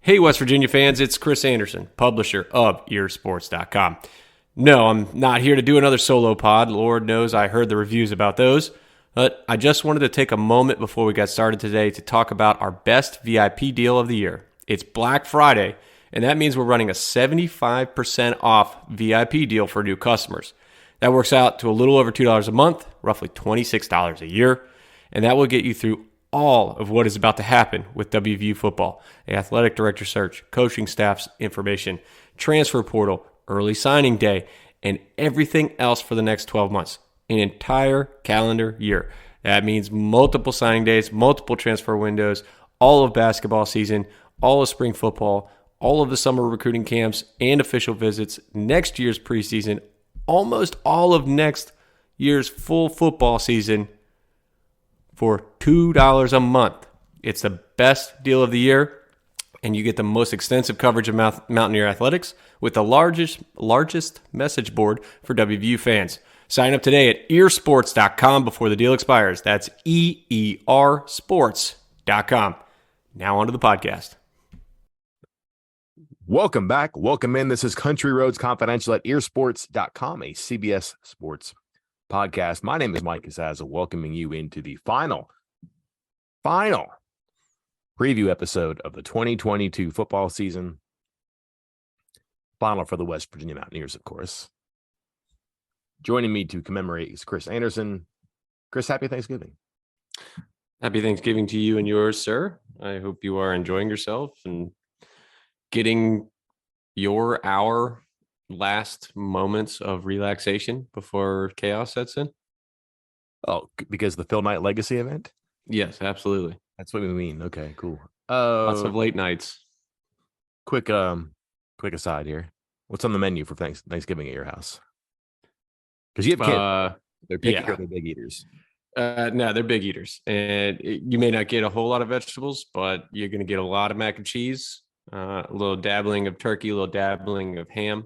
Hey, West Virginia fans, it's Chris Anderson, publisher of earsports.com. No, I'm not here to do another solo pod. Lord knows I heard the reviews about those. But I just wanted to take a moment before we got started today to talk about our best VIP deal of the year. It's Black Friday, and that means we're running a 75% off VIP deal for new customers. That works out to a little over $2 a month, roughly $26 a year, and that will get you through all of what is about to happen with WVU football: the athletic director search, coaching staff's information, transfer portal, early signing day, and everything else for the next 12 months, an entire calendar year. That means multiple signing days, multiple transfer windows, all of basketball season, all of spring football, all of the summer recruiting camps and official visits, next year's preseason, almost all of next year's full football season, for $2 a month. It's the best deal of the year, and you get the most extensive coverage of Mountaineer athletics with the largest message board for WVU fans. Sign up today at earsports.com before the deal expires. That's EERsports.com. Now on to the podcast. Welcome back. Welcome in. This is Country Roads Confidential at earsports.com, a CBS Sports podcast. My name is Mike Casazza, welcoming you into the final preview episode of the 2022 football season. Final for the West Virginia Mountaineers, of course. Joining me to commemorate is Chris Anderson. Chris, happy Thanksgiving. Happy Thanksgiving to you and yours, sir. I hope you are enjoying yourself and getting our last moments of relaxation before chaos sets in. Oh, because the Phil Knight Legacy event? Yes, absolutely. That's what we mean. Okay, cool. Lots of late nights. Quick aside here. What's on the menu for Thanksgiving at your house? Because you have kids. They're picky or they're big eaters? No, they're big eaters. And you may not get a whole lot of vegetables, but you're going to get a lot of mac and cheese, a little dabbling of turkey, a little dabbling of ham,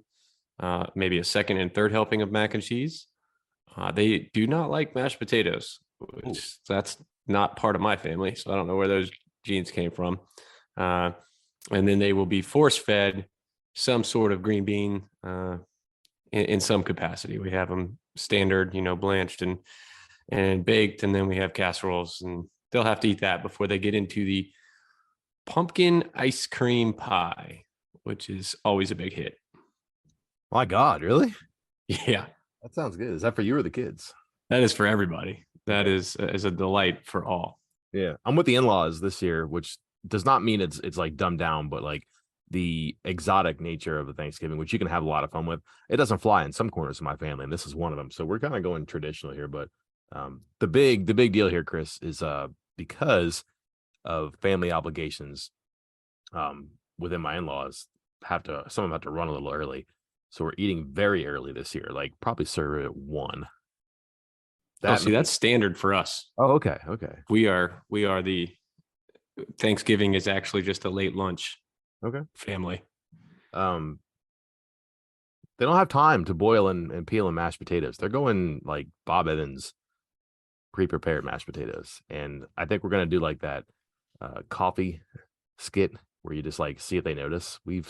maybe a second and third helping of mac and cheese. They do not like mashed potatoes, which that's not part of my family, so I don't know where those genes came from. And then they will be force-fed some sort of green bean in some capacity. We have them standard, blanched and baked, and then we have casseroles, and they'll have to eat that before they get into the pumpkin ice cream pie, which is always a big hit. My God, really? Yeah. That sounds good. Is that for you or the kids? That is for everybody. That is a delight for all. Yeah. I'm with the in-laws this year, which does not mean it's like dumbed down, but like the exotic nature of the Thanksgiving, which you can have a lot of fun with. It doesn't fly in some corners of my family, and this is one of them. So we're kind of going traditional here. But the big deal here, Chris, is because of family obligations within my in-laws, some of them have to run a little early. So we're eating very early this year, like probably serve at 1. That's standard for us. Oh, okay. We are the Thanksgiving is actually just a late lunch. Okay. Family. They don't have time to boil and peel and mash potatoes. They're going like Bob Evans pre-prepared mashed potatoes. And I think we're going to do like that coffee skit where you just like see if they notice. We've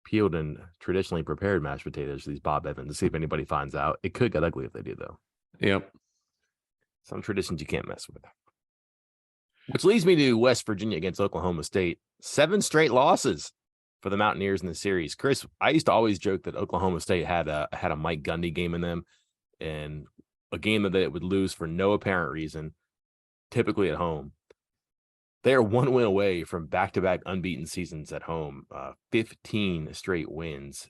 peeled and traditionally prepared mashed potatoes to these Bob Evans to see if anybody finds out. It could get ugly if they do, though. Yep. Some traditions you can't mess with. Which leads me to West Virginia against Oklahoma State. 7 straight losses for the Mountaineers in the series. Chris, I used to always joke that Oklahoma State had a Mike Gundy game in them, and a game that it would lose for no apparent reason, typically at home. They are 1 win away from back-to-back unbeaten seasons at home, 15 straight wins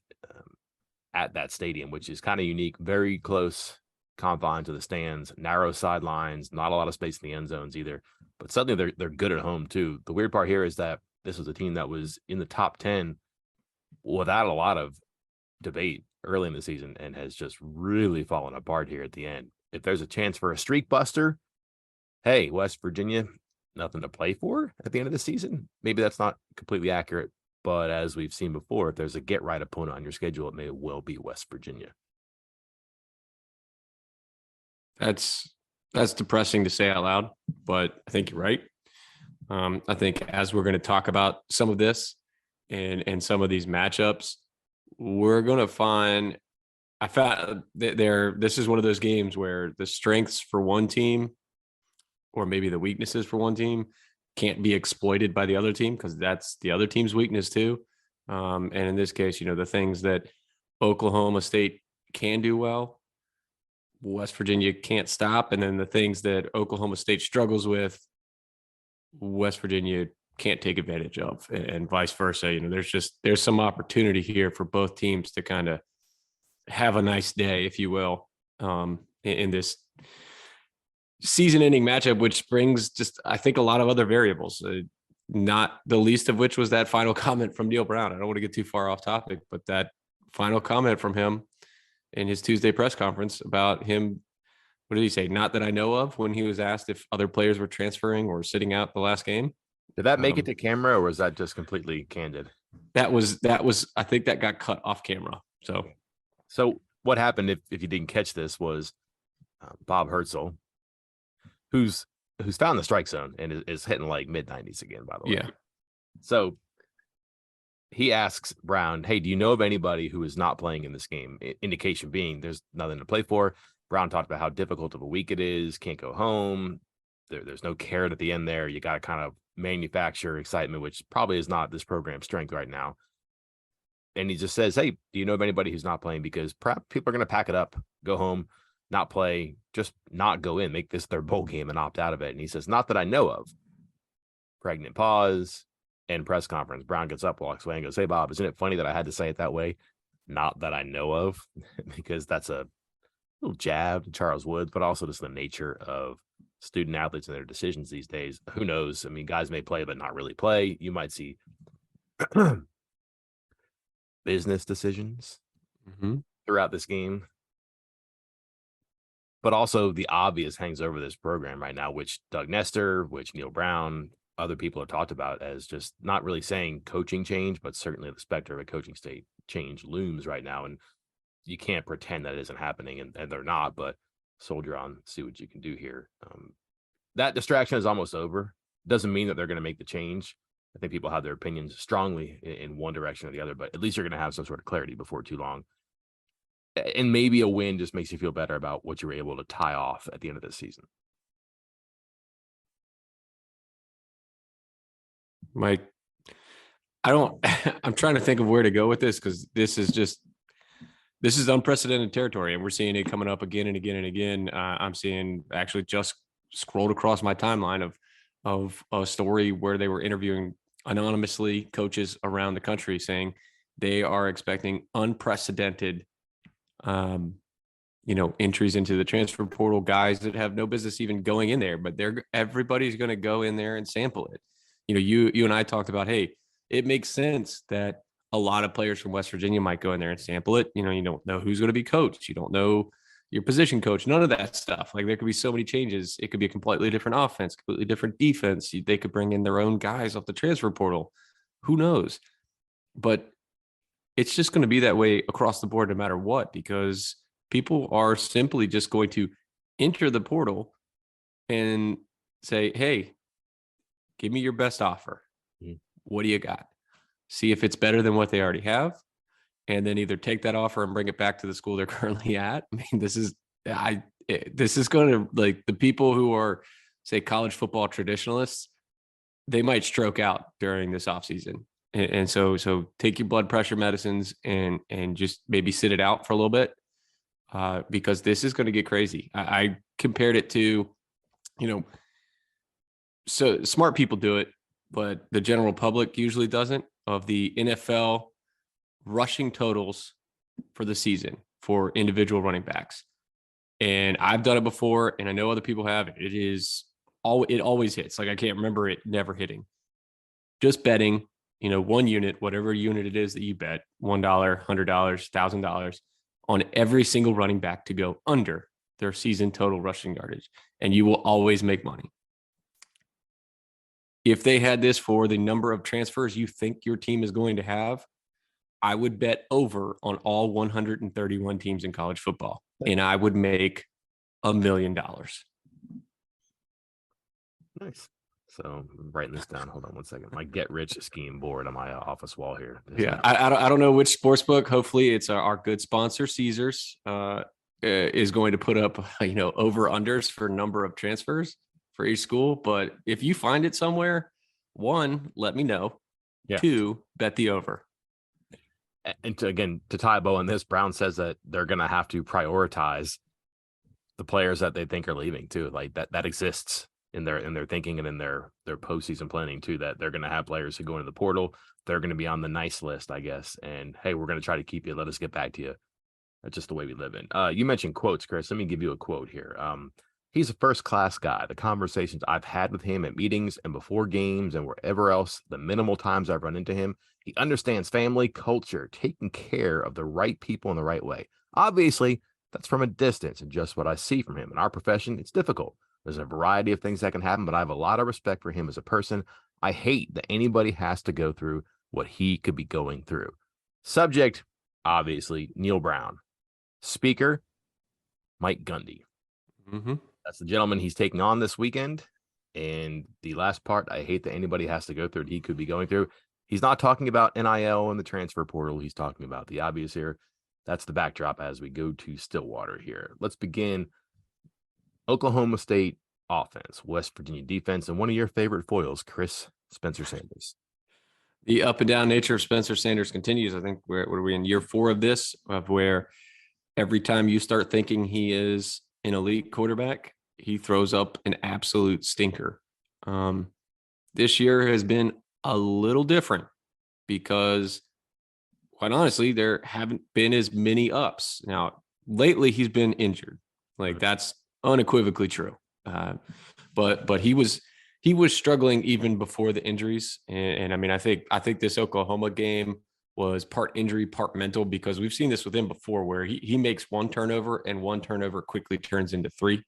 at that stadium, which is kind of unique. Very close confine to the stands, narrow sidelines, not a lot of space in the end zones either. But suddenly they're good at home too. The weird part here is that this was a team that was in the top 10 without a lot of debate early in the season and has just really fallen apart here at the end. If there's a chance for a streak buster, hey, West Virginia, nothing to play for at the end of the season. Maybe that's not completely accurate, but as we've seen before, if there's a get right opponent on your schedule, it may well be West Virginia. That's depressing to say out loud, but I think you're right. I think as we're going to talk about some of this and some of these matchups, we're going to find I found that this is one of those games where the strengths for one team or maybe the weaknesses for one team can't be exploited by the other team because that's the other team's weakness too. And in this case, the things that Oklahoma State can do well, West Virginia can't stop. And then the things that Oklahoma State struggles with, West Virginia can't take advantage of, and vice versa. There's some opportunity here for both teams to kind of have a nice day, if you will, in this season-ending matchup, which brings just, I think, a lot of other variables. Not the least of which was that final comment from Neil Brown. I don't want to get too far off topic, but that final comment from him in his Tuesday press conference about him, what did he say? Not that I know of, when he was asked if other players were transferring or sitting out the last game. Did that make it to camera, or was that just completely candid? That was, I think that got cut off camera. So what happened, if you didn't catch this, was Bob Hertzel, who's found the strike zone and is hitting like mid-90s again, by the way. Yeah. So he asks Brown, hey, do you know of anybody who is not playing in this game? Indication being there's nothing to play for. Brown talked about how difficult of a week it is, can't go home. There's no carrot at the end there. You got to kind of manufacture excitement, which probably is not this program's strength right now. And he just says, hey, do you know of anybody who's not playing? Because perhaps people are going to pack it up, go home, not play, just not go in, make this their bowl game and opt out of it. And he says, not that I know of. Pregnant pause and press conference. Brown gets up, walks away and goes, hey, Bob, isn't it funny that I had to say it that way? Not that I know of, because that's a little jab to Charles Woods, but also just the nature of student athletes and their decisions these days. Who knows? I mean, guys may play, but not really play. You might see business decisions throughout this game. But also the obvious hangs over this program right now, which Doug Nestor, which Neil Brown, other people have talked about as just not really saying coaching change, but certainly the specter of a coaching state change looms right now. And you can't pretend that it isn't happening, and they're not, but soldier on, see what you can do here. That distraction is almost over. Doesn't mean that they're going to make the change. I think people have their opinions strongly in one direction or the other, but at least you're going to have some sort of clarity before too long. And maybe a win just makes you feel better about what you were able to tie off at the end of this season. Mike, I'm trying to think of where to go with this, because this is unprecedented territory, and we're seeing it coming up again and again and again. I'm seeing, actually just scrolled across my timeline of a story where they were interviewing anonymously coaches around the country saying they are expecting unprecedented entries into the transfer portal, guys that have no business even going in there, but everybody's going to go in there and sample it. You and I talked about, hey, it makes sense that a lot of players from West Virginia might go in there and sample it. You don't know who's going to be coached. You don't know your position coach, none of that stuff. Like, there could be so many changes. It could be a completely different offense, completely different defense. They could bring in their own guys off the transfer portal. Who knows? But it's just going to be that way across the board, no matter what, because people are simply just going to enter the portal and say, hey, give me your best offer. What do you got? See if it's better than what they already have, and then either take that offer and bring it back to the school they're currently at. I mean, this is going to, like, the people who are, say, college football traditionalists, they might stroke out during this offseason. And so take your blood pressure medicines and just maybe sit it out for a little bit, because this is going to get crazy. I compared it to, so smart people do it, but the general public usually doesn't, of the NFL rushing totals for the season for individual running backs. And I've done it before, and I know other people have. It always hits. Like, I can't remember it never hitting. Just betting, one unit, whatever unit it is that you bet, $1, $100, $1,000 on every single running back to go under their season total rushing yardage, and you will always make money. If they had this for the number of transfers you think your team is going to have, I would bet over on all 131 teams in college football, and I would make $1 million. Nice. So I'm writing this down. Hold on one second. My get rich scheme board on my office wall here. Yeah, I don't know which sports book. Hopefully, it's our good sponsor, Caesars, is going to put up over unders for number of transfers for each school. But if you find it somewhere, one, let me know. Yeah. Two, bet the over. And to tie a bow on this, Brown says that they're going to have to prioritize the players that they think are leaving too. Like that exists in their thinking and in their postseason planning too, that they're going to have players who go into the portal. They're going to be on the nice list, I guess. And hey, we're going to try to keep you. Let us get back to you. That's just the way we live in. You mentioned quotes, Chris. Let me give you a quote here. He's a first-class guy. The conversations I've had with him at meetings and before games and wherever else, the minimal times I've run into him, he understands family, culture, taking care of the right people in the right way. Obviously, that's from a distance and just what I see from him. In our profession, it's difficult. There's a variety of things that can happen, but I have a lot of respect for him as a person. I hate that anybody has to go through what he could be going through. Subject, obviously, Neil Brown. Speaker, Mike Gundy. Mm-hmm. That's the gentleman he's taking on this weekend. And the last part, I hate that anybody has to go through what he could be going through. He's not talking about NIL and the transfer portal. He's talking about the obvious here. That's the backdrop as we go to Stillwater here. Let's begin. Oklahoma State offense, West Virginia defense, and one of your favorite foils, Chris Spencer Sanders. The up and down nature of Spencer Sanders continues. I think we're in year 4 of this, of where every time you start thinking he is an elite quarterback, he throws up an absolute stinker. This year has been a little different because, quite honestly, there haven't been as many ups. Now, lately he's been injured. Like, that's unequivocally true. But he was struggling even before the injuries. And I mean, I think this Oklahoma game was part injury, part mental, because we've seen this with him before where he makes one turnover and one turnover quickly turns into 3.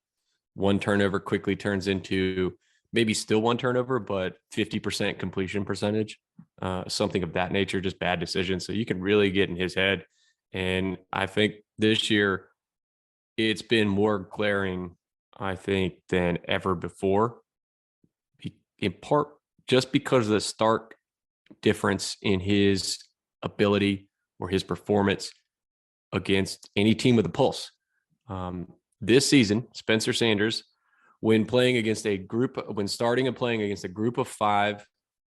One turnover quickly turns into maybe still one turnover, but 50% completion percentage, something of that nature, just bad decisions. So you can really get in his head. And I think this year it's been more glaring, I think, than ever before, in part just because of the stark difference in his ability or his performance against any team with a pulse. This season, Spencer Sanders, when starting and playing against a group of 5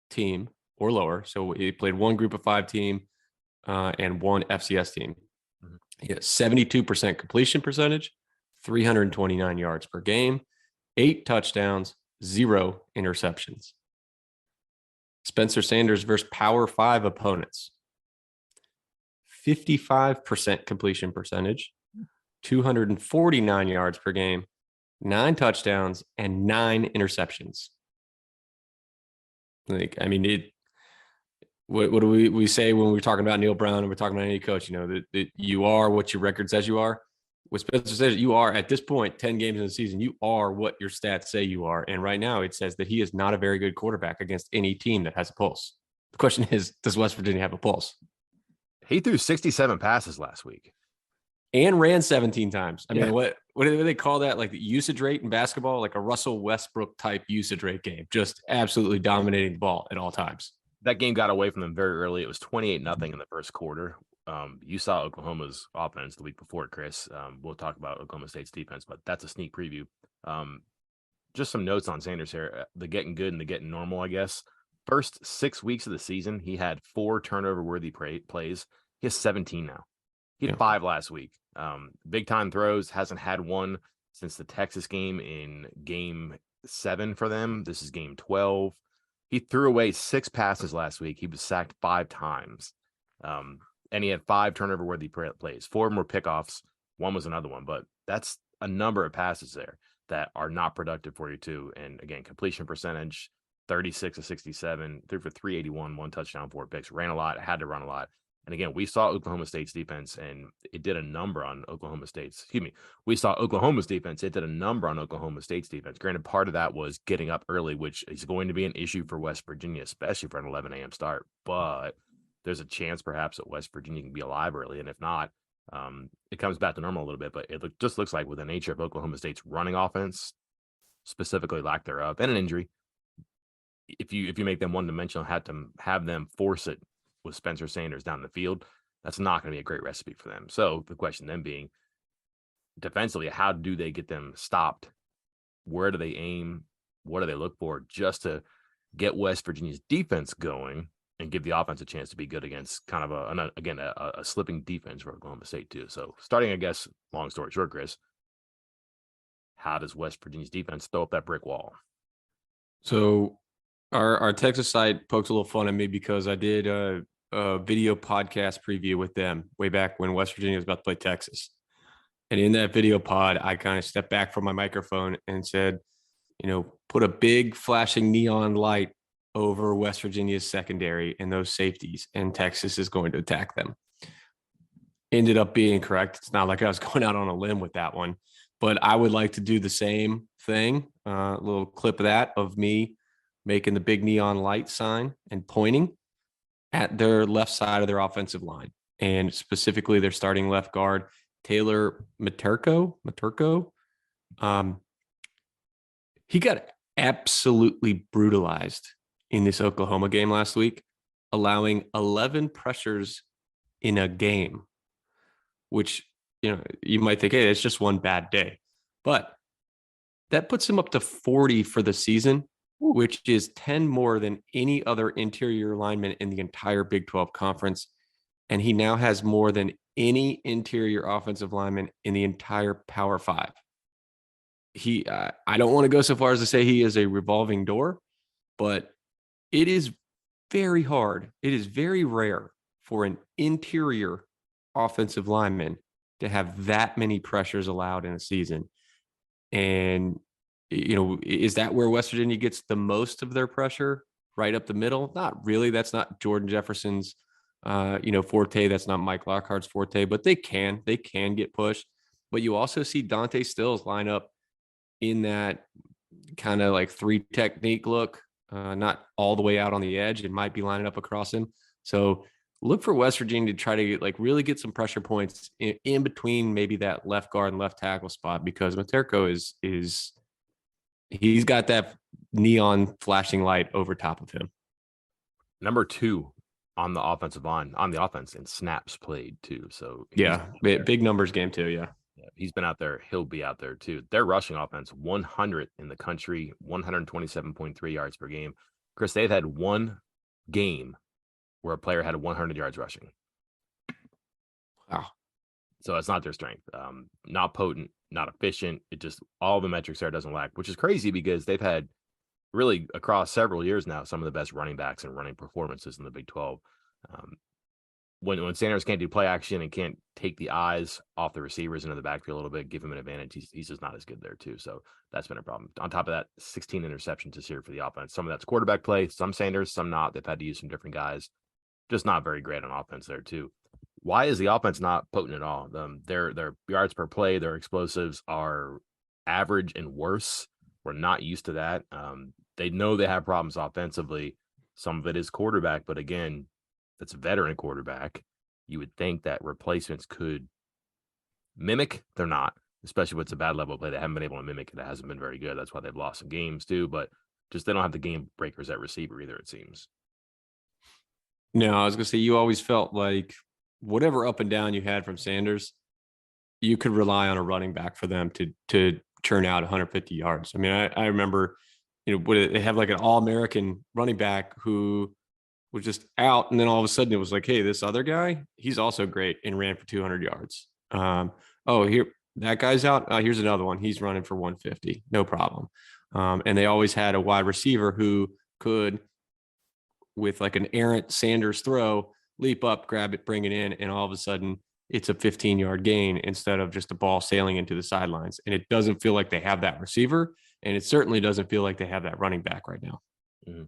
team or lower, so he played one group of 5 team and one FCS team. He had 72% completion percentage, 329 yards per game, 8 touchdowns, 0 interceptions. Spencer Sanders versus Power 5 opponents. 55% completion percentage, 249 yards per game, 9 touchdowns, and 9 interceptions. Like, I mean, what do we say when we're talking about Neil Brown and we're talking about any coach? That you are what your record says you are. What Spencer says, you are at this point, 10 games in the season, you are what your stats say you are. And right now it says that he is not a very good quarterback against any team that has a pulse. The question is, does West Virginia have a pulse? He threw 67 passes last week. And ran 17 times. I mean, what do they call that? Like the usage rate in basketball, like a Russell Westbrook type usage rate game, just absolutely dominating the ball at all times. That game got away from them very early. It was 28-0 in the first quarter. You saw Oklahoma's offense the week before, Chris. We'll talk about Oklahoma State's defense, but that's a sneak preview. Just some notes on Sanders here. The getting good and the getting normal, I guess. First 6 weeks of the season, he had 4 turnover-worthy plays. He has 17 now. He had 5 last week. Big-time throws, hasn't had one since the Texas game in game 7 for them. This is game 12. He threw away 6 passes last week. He was sacked 5 times. And he had 5 turnover-worthy plays. 4 of them were pickoffs. 1 was another one. But that's a number of passes there that are not productive for you, too. And, again, completion percentage, 36 of 67, threw for 381, 1 touchdown, 4 picks. Ran a lot, had to run a lot. And, again, we saw Oklahoma State's defense, and it did a number on Oklahoma State's. We saw Oklahoma's defense. It did a number on Oklahoma State's defense. Granted, part of that was getting up early, which is going to be an issue for West Virginia, especially for an 11 a.m. start. But there's a chance perhaps that West Virginia can be alive early. And if not, it comes back to normal a little bit. But it just looks like with the nature of Oklahoma State's running offense, specifically lack thereof, and an injury, if you make them one dimensional, have them force it with Spencer Sanders down the field, that's not going to be a great recipe for them. So the question then being, defensively, how do they get them stopped? Where do they aim? What do they look for just to get West Virginia's defense going and give the offense a chance to be good against kind of a slipping defense for Oklahoma State too. So starting, I guess, long story short, Chris, how does West Virginia's defense throw up that brick wall? So our Texas site pokes a little fun at me because I did a video podcast preview with them way back when West Virginia was about to play Texas. And in that video pod, I kind of stepped back from my microphone and said, put a big flashing neon light over West Virginia's secondary and those safeties, and Texas is going to attack them. Ended up being correct. It's not like I was going out on a limb with that one, but I would like to do the same thing. A little clip of that of me making the big neon light sign and pointing at their left side of their offensive line, and specifically their starting left guard, Taylor Materko. He got absolutely brutalized in this Oklahoma game last week, allowing 11 pressures in a game, which, you might think, hey, it's just one bad day. But that puts him up to 40 for the season, which is 10 more than any other interior lineman in the entire Big 12 conference. And he now has more than any interior offensive lineman in the entire Power Five. I don't want to go so far as to say he is a revolving door, but it is very hard. It is very rare for an interior offensive lineman to have that many pressures allowed in a season. And, is that where West Virginia gets the most of their pressure? Right up the middle? Not really. That's not Jordan Jefferson's, forte. That's not Mike Lockhart's forte, but they can get pushed. But you also see Dante Stills line up in that kind of like 3 technique look, not all the way out on the edge. It might be lining up across him. So look for West Virginia to try to really get some pressure points in between maybe that left guard and left tackle spot, because Materko he's got that neon flashing light over top of him. Number 2 on the offensive line, on the offense, and snaps played too. So big numbers game too. Yeah, he's been out there. He'll be out there too. Their rushing offense, 100 in the country, 127.3 yards per game. Chris, they've had one game where a player had 100 yards rushing. Wow. So that's not their strength. Not potent, not efficient. It just, all the metrics there doesn't lack, which is crazy because they've had really across several years now some of the best running backs and running performances in the Big 12. When Sanders can't do play action and can't take the eyes off the receivers into the backfield a little bit, give him an advantage, he's just not as good there too. So that's been a problem. On top of that, 16 interceptions this year for the offense. Some of that's quarterback play, some Sanders, some not. They've had to use some different guys. Just not very great on offense there too. Why is the offense not potent at all? Their yards per play, their explosives are average and worse. We're not used to that. They know they have problems offensively. Some of it is quarterback, but again, that's a veteran quarterback. You would think that replacements could mimic. They're not, especially when it's a bad level of play. They haven't been able to mimic it. It hasn't been very good. That's why they've lost some games too. But just they don't have the game breakers at receiver either, it seems. No, I was going to say, you always felt like whatever up and down you had from Sanders, you could rely on a running back for them to churn out 150 yards. I mean, I remember, they have like an All-American running back who was just out, and then all of a sudden it was like, hey, this other guy, he's also great and ran for 200 yards. Here, that guy's out. Here's another one. He's running for 150. No problem. And they always had a wide receiver who could, with like an errant Sanders throw, leap up, grab it, bring it in, and all of a sudden it's a 15-yard gain instead of just a ball sailing into the sidelines. And it doesn't feel like they have that receiver, and it certainly doesn't feel like they have that running back right now. Mm-hmm.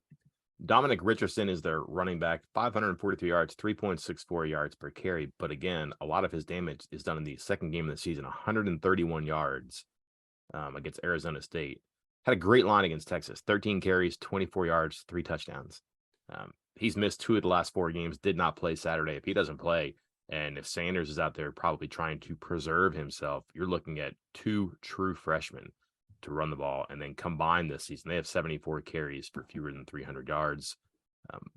Dominic Richardson is their running back, 543 yards, 3.64 yards per carry. But again, a lot of his damage is done in the second game of the season, 131 yards against Arizona State. Had a great line against Texas, 13 carries, 24 yards, 3 touchdowns. He's missed 2 of the last 4 games, did not play Saturday. If he doesn't play, and if Sanders is out there probably trying to preserve himself, you're looking at 2 true freshmen to run the ball. And then combined this season, they have 74 carries for fewer than 300 yards,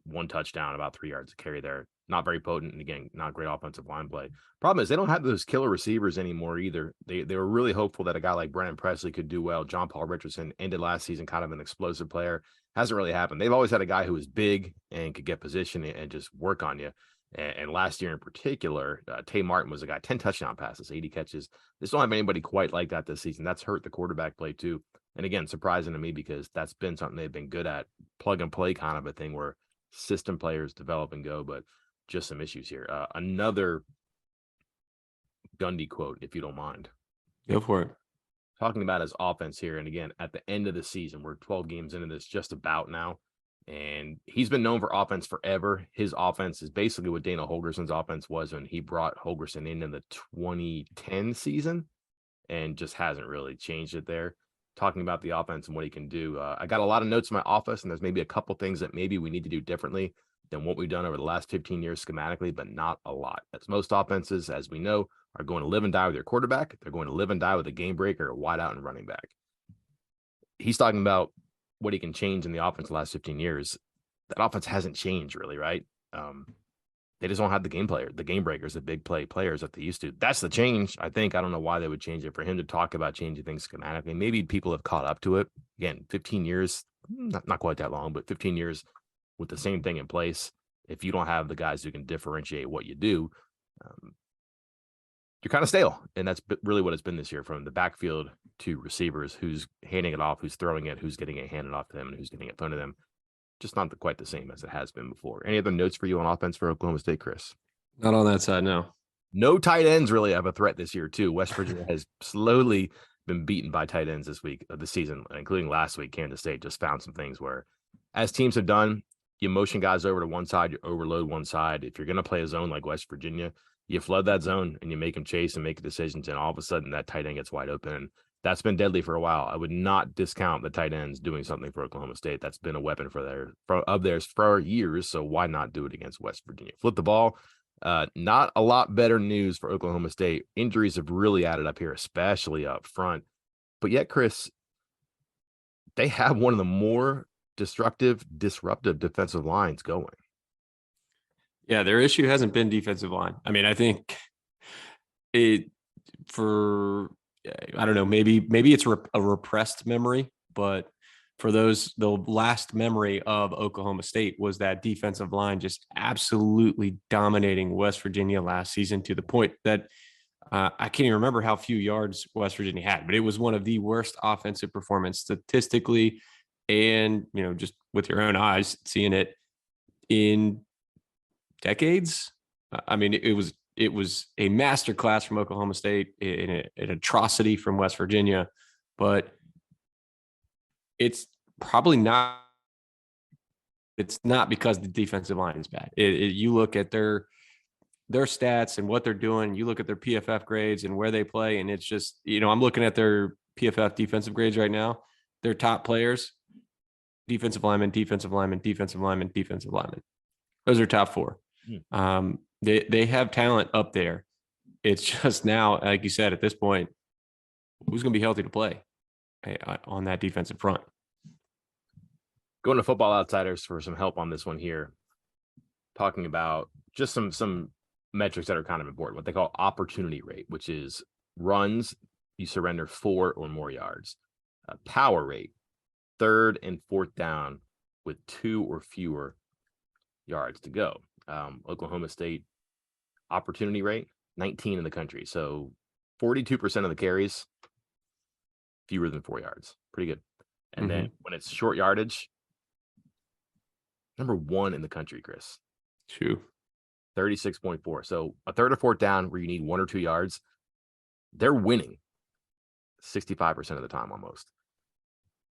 1 touchdown, about 3 yards a carry there. Not very potent. And again, not great offensive line play. Problem is they don't have those killer receivers anymore either. They were really hopeful that a guy like Brennan Presley could do well. John Paul Richardson ended last season kind of an explosive player. Hasn't really happened. They've always had a guy who was big and could get position and just work on you. And last year in particular, Tay Martin was a guy, 10 touchdown passes, 80 catches. They don't have anybody quite like that this season. That's hurt the quarterback play too. And again, surprising to me because that's been something they've been good at, plug and play kind of a thing where system players develop and go, but just some issues here. Another Gundy quote, if you don't mind. Go for it. Talking about his offense here. And again, at the end of the season, we're 12 games into this just about now. And he's been known for offense forever. His offense is basically what Dana Holgerson's offense was when he brought Holgerson in the 2010 season and just hasn't really changed it there. Talking about the offense and what he can do. I got a lot of notes in my office, and there's maybe a couple things that maybe we need to do differently than what we've done over the last 15 years schematically, but not a lot. As most offenses, as we know, are going to live and die with their quarterback. They're going to live and die with a game breaker, a wide out and running back. He's talking about what he can change in the offense the last 15 years. That offense hasn't changed really, right? They just don't have the game breakers, the big play players that they used to. That's the change, I think. I don't know why they would change it. For him to talk about changing things schematically, maybe people have caught up to it. Again, 15 years, not quite that long, but 15 years with the same thing in place. If you don't have the guys who can differentiate what you do, you're kind of stale. And that's really what it's been this year, from the backfield to receivers, who's handing it off, who's throwing it, who's getting it handed off to them, and who's getting it thrown to them. Just not quite the same as it has been before. Any other notes for you on offense for Oklahoma State, Chris? Not on that side, no. No tight ends really have a threat this year, too. West Virginia has slowly been beaten by tight ends this week of the season, including last week. Kansas State just found some things where, as teams have done, you motion guys over to one side, you overload one side. If you're going to play a zone like West Virginia, you flood that zone and you make them chase and make decisions, and all of a sudden that tight end gets wide open. And that's been deadly for a while. I would not discount the tight ends doing something for Oklahoma State. That's been a weapon of theirs for years. So why not do it against West Virginia? Flip the ball. Not a lot better news for Oklahoma State. Injuries have really added up here, especially up front. But yet, Chris, they have one of the more disruptive defensive lines going. Yeah, their issue hasn't been defensive line. I mean, I think I don't know, maybe it's a repressed memory, but for the last memory of Oklahoma State was that defensive line just absolutely dominating West Virginia last season, to the point that I can't even remember how few yards West Virginia had, but it was one of the worst offensive performance statistically, and just with your own eyes seeing it in decades. I mean, it was a masterclass from Oklahoma State, an atrocity from West Virginia, but it's probably not. It's not because the defensive line is bad. You look at their stats and what they're doing. You look at their PFF grades and where they play, and it's just, I'm looking at their PFF defensive grades right now. Their top players: defensive lineman, defensive lineman, defensive lineman, defensive lineman. Those are top 4. They have talent up there. It's just now, like you said, at this point, who's going to be healthy to play on that defensive front? Going to Football Outsiders for some help on this one here, talking about just some metrics that are kind of important. What they call opportunity rate, which is runs you surrender 4 or more yards. Power rate, 3rd and 4th down with 2 or fewer yards to go. Oklahoma State opportunity rate, 19 in the country. So 42% of the carries, fewer than 4 yards. Pretty good. And then when it's short yardage, number 1 in the country, Chris. True. 36.4. So a 3rd or 4th down where you need 1 or 2 yards, they're winning 65% of the time almost.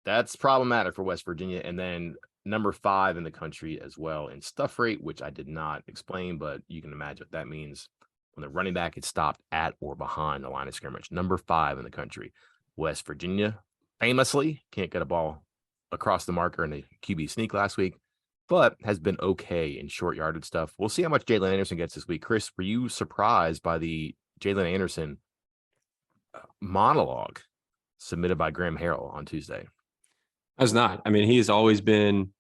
That's problematic for West Virginia. And then number 5 in the country as well in stuff rate, which I did not explain, but you can imagine what that means when the running back is stopped at or behind the line of scrimmage. Number 5 in the country. West Virginia famously can't get a ball across the marker in a QB sneak last week, but has been okay in short yardage stuff. We'll see how much Jalen Anderson gets this week. Chris, were you surprised by the Jalen Anderson monologue submitted by Graham Harrell on Tuesday. Has not. I mean, he has always been,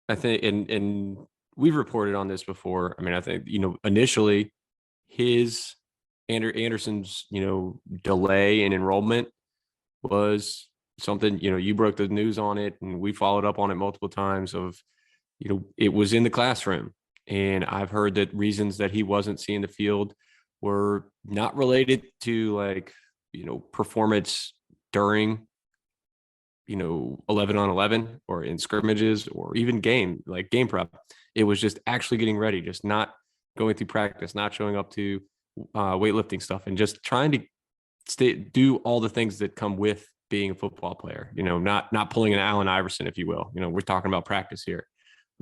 I think, and we've reported on this before. I mean, I think, initially his Anderson's, delay in enrollment was something, you broke the news on it and we followed up on it multiple times of, it was in the classroom. And I've heard that reasons that he wasn't seeing the field were not related to performance during 11 on 11 or in scrimmages or even game prep. It was just actually getting ready, just not going through practice, not showing up to weightlifting stuff, and just trying to do all the things that come with being a football player, not pulling an Allen Iverson, if you will. We're talking about practice here.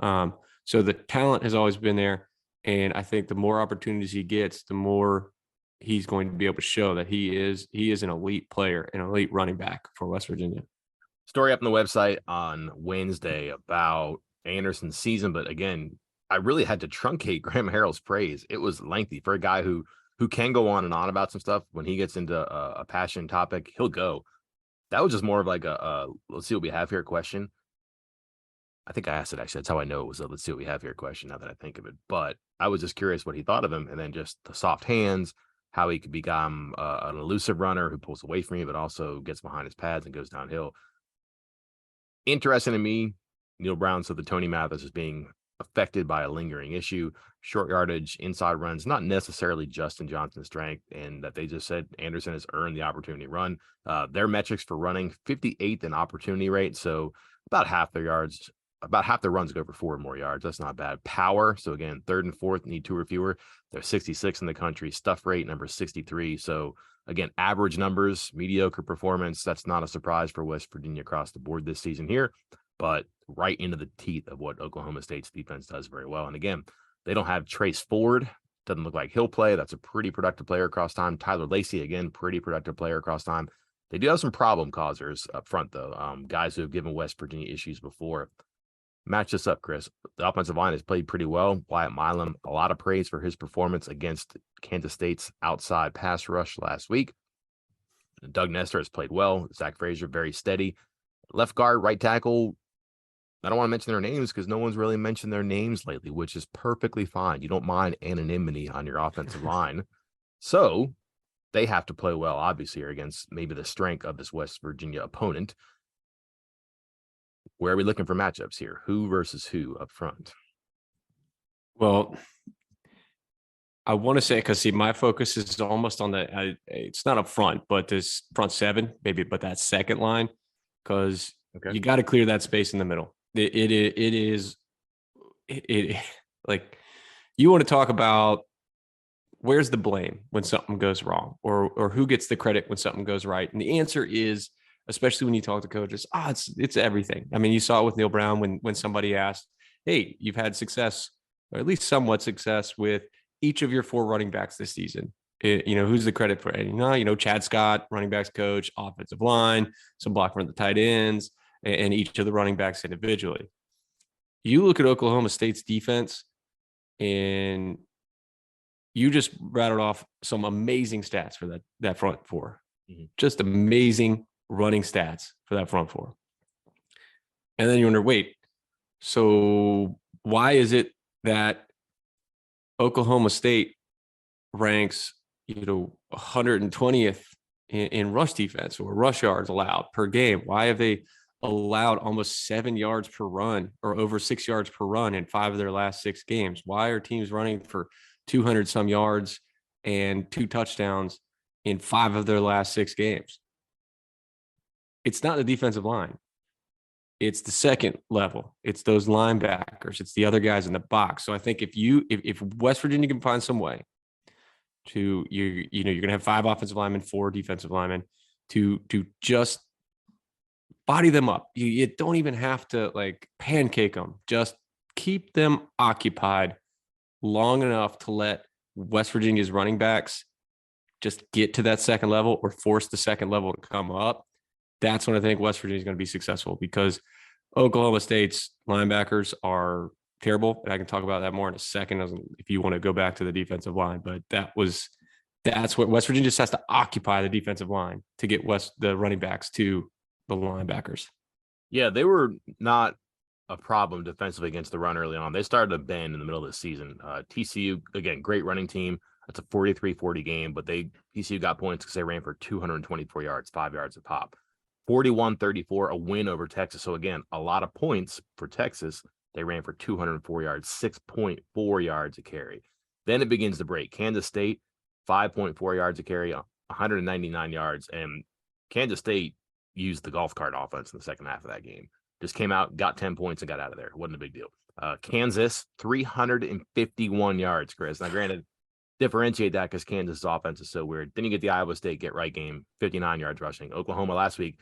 So the talent has always been there. And I think the more opportunities he gets, the more he's going to be able to show that he is an elite player, an elite running back for West Virginia. Story up on the website on Wednesday about Anderson's season. But again, I really had to truncate Graham Harrell's praise. It was lengthy for a guy who can go on and on about some stuff. When he gets into a passion topic, he'll go. That was just more of like a let's see what we have here question. I think I asked it, actually. That's how I know it was a let's see what we have here question now that I think of it. But I was just curious what he thought of him. And then just the soft hands, how he could become an elusive runner who pulls away from you, but also gets behind his pads and goes downhill. Interesting to me, Neil Brown said that Tony Mathis is being affected by a lingering issue, short yardage, inside runs, not necessarily Justin Johnson's strength, and that they just said Anderson has earned the opportunity to run. Their metrics for running, 58th in opportunity rate, so about half their runs go for 4 or more yards. That's not bad. Power, so again, 3rd and 4th need 2 or fewer. They're 66 in the country. Stuff rate, number 63. So again, average numbers, mediocre performance. That's not a surprise for West Virginia across the board this season here, but right into the teeth of what Oklahoma State's defense does very well. And again, they don't have Trace Ford. Doesn't look like he'll play. That's a pretty productive player across time. Tyler Lacey, again, pretty productive player across time. They do have some problem causers up front, though. Guys who have given West Virginia issues before. Match this up, Chris. The offensive line has played pretty well. Wyatt Milam, a lot of praise for his performance against Kansas State's outside pass rush last week. Doug Nestor has played well. Zach Frazier, very steady. Left guard, right tackle, I don't want to mention their names because no one's really mentioned their names lately, which is perfectly fine. You don't mind anonymity on your offensive line. So they have to play well, obviously, against maybe the strength of this West Virginia opponent. Where are we looking for matchups here? Who versus who up front? Well, I want to say, because my focus is almost on it's not up front, but this front 7, maybe, but that second line, because you got to clear that space in the middle. It is like, you want to talk about where's the blame when something goes wrong, or who gets the credit when something goes right. And the answer is, especially when you talk to coaches, it's everything. I mean, you saw it with Neil Brown when somebody asked, hey, you've had success, or at least somewhat success, with each of your 4 running backs this season. Who's the credit for it? Chad Scott, running backs coach, offensive line, some block from the tight ends, and each of the running backs individually. You look at Oklahoma State's defense, and you just rattled off some amazing stats for that front 4. Mm-hmm. Just amazing running stats for that front 4. And then you wonder, wait, so why is it that Oklahoma State ranks, 120th in rush defense or rush yards allowed per game? Why have they allowed almost 7 yards per run, or over 6 yards per run, in 5 of their last 6 games? Why are teams running for 200 some yards and 2 touchdowns in 5 of their last 6 games? It's not the defensive line. It's the second level. It's those linebackers. It's the other guys in the box. So I think if West Virginia can find some way to, you're going to have 5 offensive linemen, 4 defensive linemen, to just body them up. You don't even have to pancake them. Just keep them occupied long enough to let West Virginia's running backs just get to that second level, or force the second level to come up. That's when I think West Virginia is going to be successful, because Oklahoma State's linebackers are terrible. And I can talk about that more in a second if you want to go back to the defensive line. But that That's what West Virginia just has to occupy the defensive line to get the running backs to the linebackers. Yeah, they were not a problem defensively against the run early on. They started to bend in the middle of the season. TCU, again, great running team. That's a 43-40 game, but TCU got points because they ran for 224 yards, 5 yards a pop. 41-34, a win over Texas. So again, a lot of points for Texas. They ran for 204 yards, 6.4 yards a carry. Then it begins to break. Kansas State, 5.4 yards a carry, 199 yards. And Kansas State used the golf cart offense in the second half of that game. Just came out, got 10 points, and got out of there. Wasn't a big deal. Kansas, 351 yards, Chris. Now, granted, differentiate that because Kansas' offense is so weird. Then you get the Iowa State get-right game, 59 yards rushing. Oklahoma last week,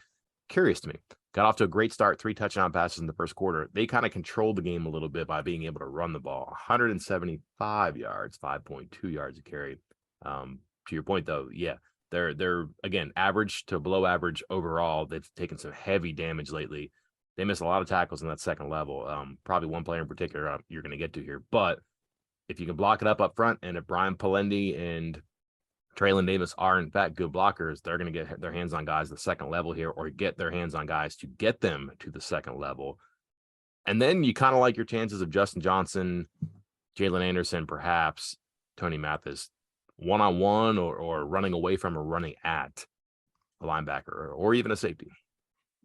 curious to me, got off to a great start, 3 touchdown passes in the first quarter. They kind of controlled the game a little bit by being able to run the ball. 175 yards, 5.2 yards a carry. To your point, though, yeah, they're again average to below average overall. They've taken some heavy damage lately. They missed a lot of tackles in that second level. Probably one player in particular you're going to get to here, but if you can block it up front, and if Brian Palendi and Traylon Davis are in fact good blockers, they're going to get their hands on guys the second level here, or get their hands on guys to get them to the second level. And then you kind of like your chances of Justin Johnson, Jalen Anderson, perhaps Tony Mathis, one-on-one or running away from or running at a linebacker or even a safety.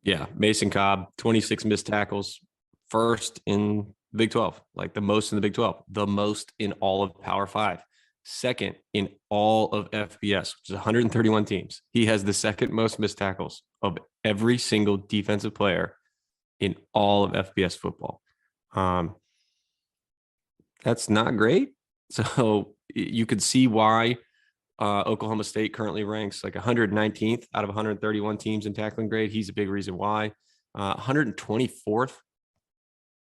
Yeah, Mason Cobb, 26 missed tackles, first in Big 12, like the most in the Big 12, the most in all of Power 5, second in all of FBS, which is 131 teams. He has the second most missed tackles of every single defensive player in all of FBS football. That's not great. So you could see why Oklahoma State currently ranks like 119th out of 131 teams in tackling grade. He's a big reason why. 124th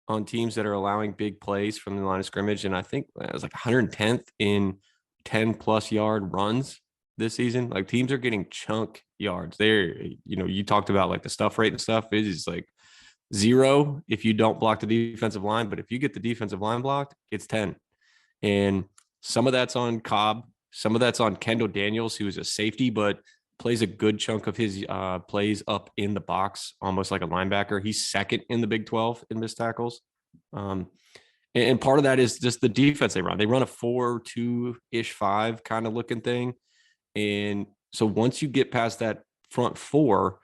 on teams that are allowing big plays from the line of scrimmage. And I think it was like 110th in 10+ yard runs this season. Like teams are getting chunk yards. You talked about like the stuff rate and stuff. It is like 0 if you don't block the defensive line. But if you get the defensive line blocked, it's 10. And some of that's on Cobb. Some of that's on Kendall Daniels, who is a safety, but plays a good chunk of his plays up in the box, almost like a linebacker. He's second in the Big 12 in missed tackles. And part of that is just the defense they run. They run a 4-2-ish 5 kind of looking thing. And so once you get past that front 4,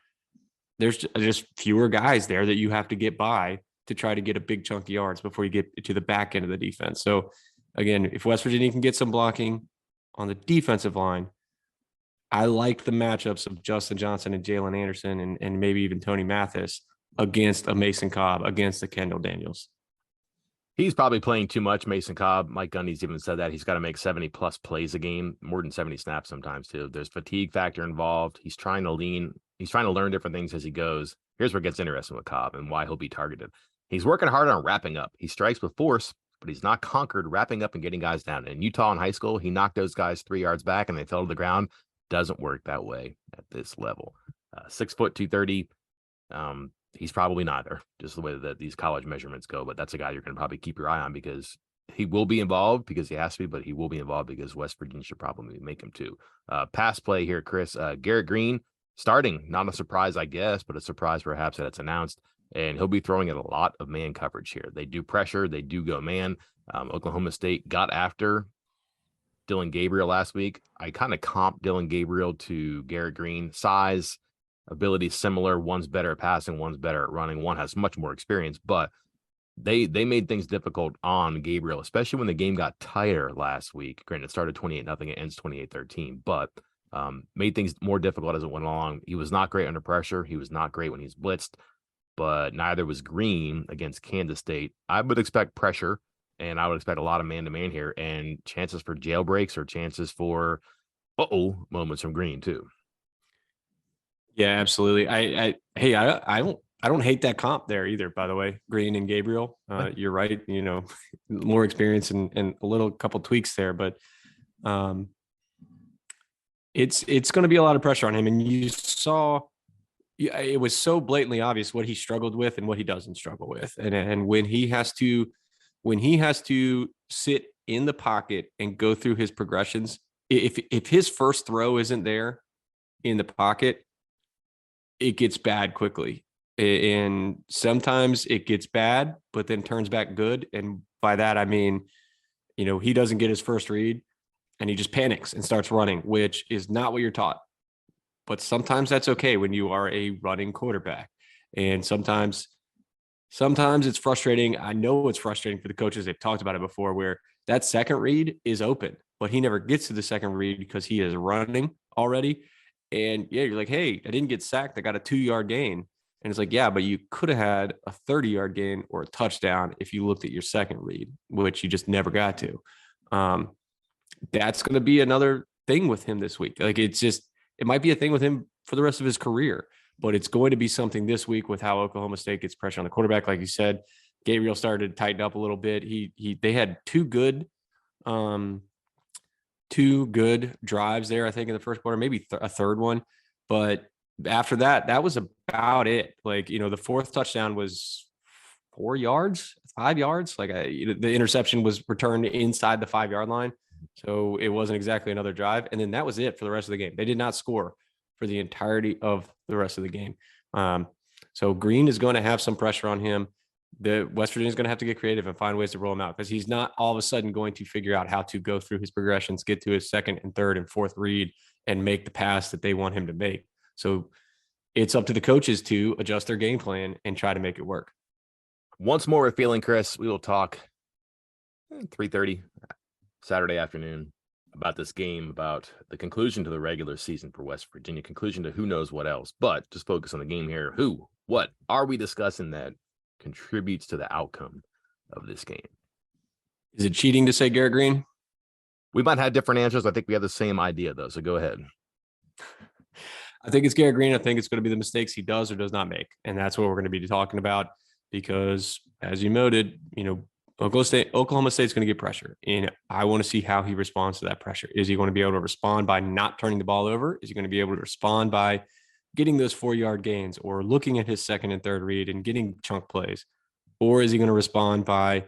there's just fewer guys there that you have to get by to try to get a big chunk of yards before you get to the back end of the defense. So again, if West Virginia can get some blocking on the defensive line, I like the matchups of Justin Johnson and Jalen Anderson and maybe even Tony Mathis against a Mason Cobb, against the Kendall Daniels. He's probably playing too much, Mason Cobb. Mike Gundy's even said that he's got to make 70+ plays a game, more than 70 snaps sometimes too. There's fatigue factor involved. He's trying to learn different things as he goes. Here's where it gets interesting with Cobb and why he'll be targeted. He's working hard on wrapping up. He strikes with force, but he's not conquered wrapping up and getting guys down. In Utah in high school, he knocked those guys 3 yards back and they fell to the ground. Doesn't work that way at this level. 6 foot 230. He's probably neither, just the way that these college measurements go. But that's a guy you're going to probably keep your eye on because he will be involved because he has to be, but he will be involved because West Virginia should probably make him too. Pass play here, Chris. Garrett Green starting, not a surprise, I guess, but a surprise perhaps that it's announced. And he'll be throwing at a lot of man coverage here. They do pressure. They do go man. Oklahoma State got after Dylan Gabriel last week. I kind of comp Dylan Gabriel to Garrett Green. Size, ability similar. One's better at passing. One's better at running. One has much more experience, but they made things difficult on Gabriel, especially when the game got tighter last week. Granted, it started 28-0. It ends 28-13, but made things more difficult as it went along. He was not great under pressure. He was not great when he's blitzed, but neither was Green against Kansas State. I would expect pressure, and I would expect a lot of man-to-man here and chances for jailbreaks or chances for moments from Green too. Yeah, absolutely. I don't hate that comp there either, by the way. Green and Gabriel. You're right, more experience and a couple tweaks there, but it's going to be a lot of pressure on him. And you saw it was so blatantly obvious what he struggled with and what he doesn't struggle with. And when he has to sit in the pocket and go through his progressions, if his first throw isn't there in the pocket, it gets bad quickly. And sometimes it gets bad, but then turns back good. And by that, I mean, he doesn't get his first read and he just panics and starts running, which is not what you're taught. But sometimes that's okay when you are a running quarterback. And sometimes it's frustrating. I know it's frustrating for the coaches. They've talked about it before where that second read is open, but he never gets to the second read because he is running already. And yeah, you're like, hey, I didn't get sacked. I got a 2-yard gain. And it's like, yeah, but you could have had a 30-yard gain or a touchdown if you looked at your second read, which you just never got to. That's going to be another thing with him this week. Like it might be a thing with him for the rest of his career, but it's going to be something this week with how Oklahoma State gets pressure on the quarterback. Like you said, Gabriel started to tighten up a little bit. They had two good drives there, I think, in the first quarter, maybe a third one. But after that was about it. Like, the fourth touchdown was 4 yards, 5 yards. Like the interception was returned inside the 5-yard line. So it wasn't exactly another drive. And then that was it for the rest of the game. They did not score for the entirety of the rest of the game. So Green is going to have some pressure on him. The West Virginia is going to have to get creative and find ways to roll him out because he's not all of a sudden going to figure out how to go through his progressions, get to his second and third and fourth read and make the pass that they want him to make. So it's up to the coaches to adjust their game plan and try to make it work. Once more with Feeling Chris, we will talk 3:30 Saturday afternoon about this game, about the conclusion to the regular season for West Virginia, conclusion to who knows what else, but just focus on the game here. What are we discussing that contributes to the outcome of this game? Is it cheating to say Garrett Green? We might have different answers. I think we have the same idea, though. So go ahead. I think it's Garrett Green. I think it's going to be the mistakes he does or does not make. And that's what we're going to be talking about because, as you noted, Oklahoma State's going to get pressure. And I want to see how he responds to that pressure. Is he going to be able to respond by not turning the ball over? Is he going to be able to respond by getting those 4-yard gains or looking at his second and third read and getting chunk plays? Or is he going to respond by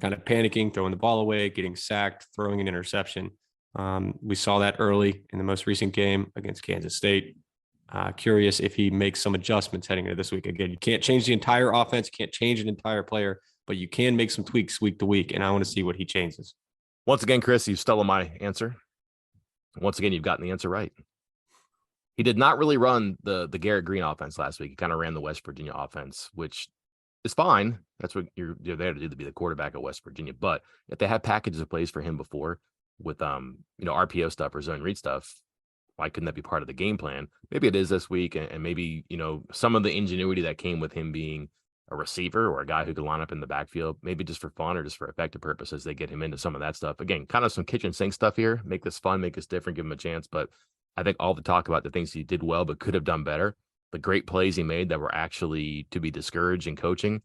kind of panicking, throwing the ball away, getting sacked, throwing an interception? We saw that early in the most recent game against Kansas State. Curious if he makes some adjustments heading into this week. Again, you can't change the entire offense, you can't change an entire player, but you can make some tweaks week to week, and I want to see what he changes. Once again, Chris, you've stolen my answer. Once again, you've gotten the answer right. He did not really run the Garrett Green offense last week. He kind of ran the West Virginia offense, which is fine. That's what you're there to do, to be the quarterback at West Virginia. But if they had packages of plays for him before with RPO stuff or zone read stuff, why couldn't that be part of the game plan? Maybe it is this week, and maybe some of the ingenuity that came with him being a receiver or a guy who could line up in the backfield, maybe just for fun or just for effective purposes, they get him into some of that stuff. Again, kind of some kitchen sink stuff here. Make this fun, make this different, give him a chance. But I think all the talk about the things he did well but could have done better, the great plays he made that were actually to be discouraged in coaching,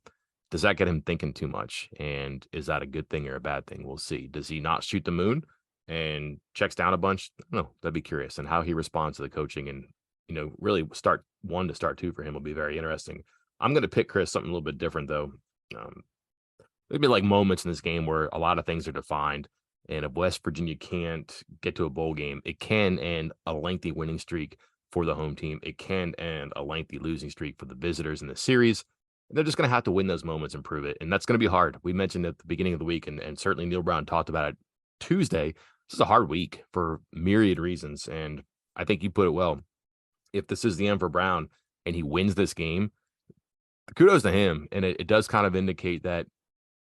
does that get him thinking too much? And is that a good thing or a bad thing? We'll see. Does he not shoot the moon and checks down a bunch? No, that'd be curious. And how he responds to the coaching and, really start 1 to start 2 for him will be very interesting. I'm going to pick, Chris, something a little bit different, though. There'd be like moments in this game where a lot of things are defined. And if West Virginia can't get to a bowl game, it can end a lengthy winning streak for the home team. It can end a lengthy losing streak for the visitors in the series. They're just going to have to win those moments and prove it. And that's going to be hard. We mentioned at the beginning of the week, and certainly Neil Brown talked about it Tuesday. This is a hard week for myriad reasons. And I think you put it well. If this is the end for Brown and he wins this game, kudos to him. And it does kind of indicate that,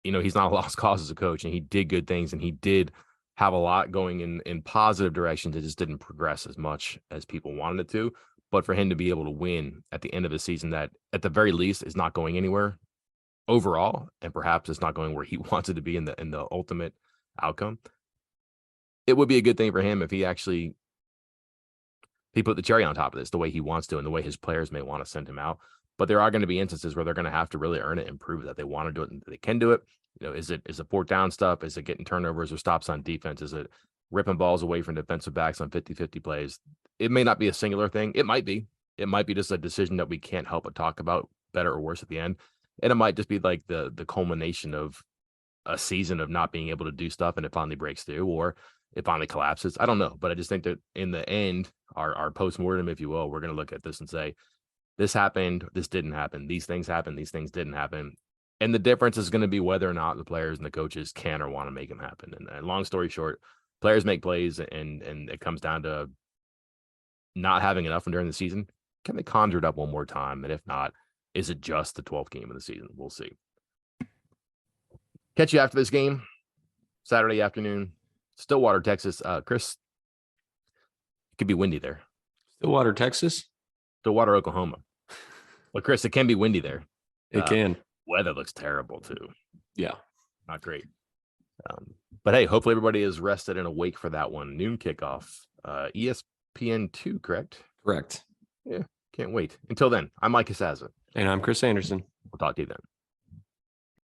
he's not a lost cause as a coach, and he did good things, and he did have a lot going in positive directions. It just didn't progress as much as people wanted it to. But for him to be able to win at the end of the season that at the very least is not going anywhere overall, and perhaps it's not going where he wants it to be in the ultimate outcome, it would be a good thing for him if he put the cherry on top of this the way he wants to and the way his players may want to send him out. But there are going to be instances where they're going to have to really earn it and prove that they want to do it and they can do it. Is it fourth down stuff? Is it getting turnovers or stops on defense? Is it ripping balls away from defensive backs on 50-50 plays? It may not be a singular thing. It might be. It might be just a decision that we can't help but talk about, better or worse at the end. And it might just be like the culmination of a season of not being able to do stuff and it finally breaks through. Or it finally collapses. I don't know, but I just think that in the end, our post-mortem, if you will, we're going to look at this and say, this happened, this didn't happen, these things happened, these things didn't happen. And the difference is going to be whether or not the players and the coaches can or want to make them happen. And long story short, players make plays, and it comes down to not having enough during the season. Can they conjure it up one more time? And if not, is it just the 12th game of the season? We'll see. Catch you after this game, Saturday afternoon, Stillwater, Texas. Chris, it could be windy there. Stillwater, Texas? Stillwater, Oklahoma. But Chris, it can be windy there. It can. Weather looks terrible too. Yeah. Not great. But hey, hopefully everybody is rested and awake for that one. Noon kickoff. ESPN2, correct? Correct. Yeah, can't wait. Until then, I'm Mike Casaza. And I'm Chris Anderson. We'll talk to you then.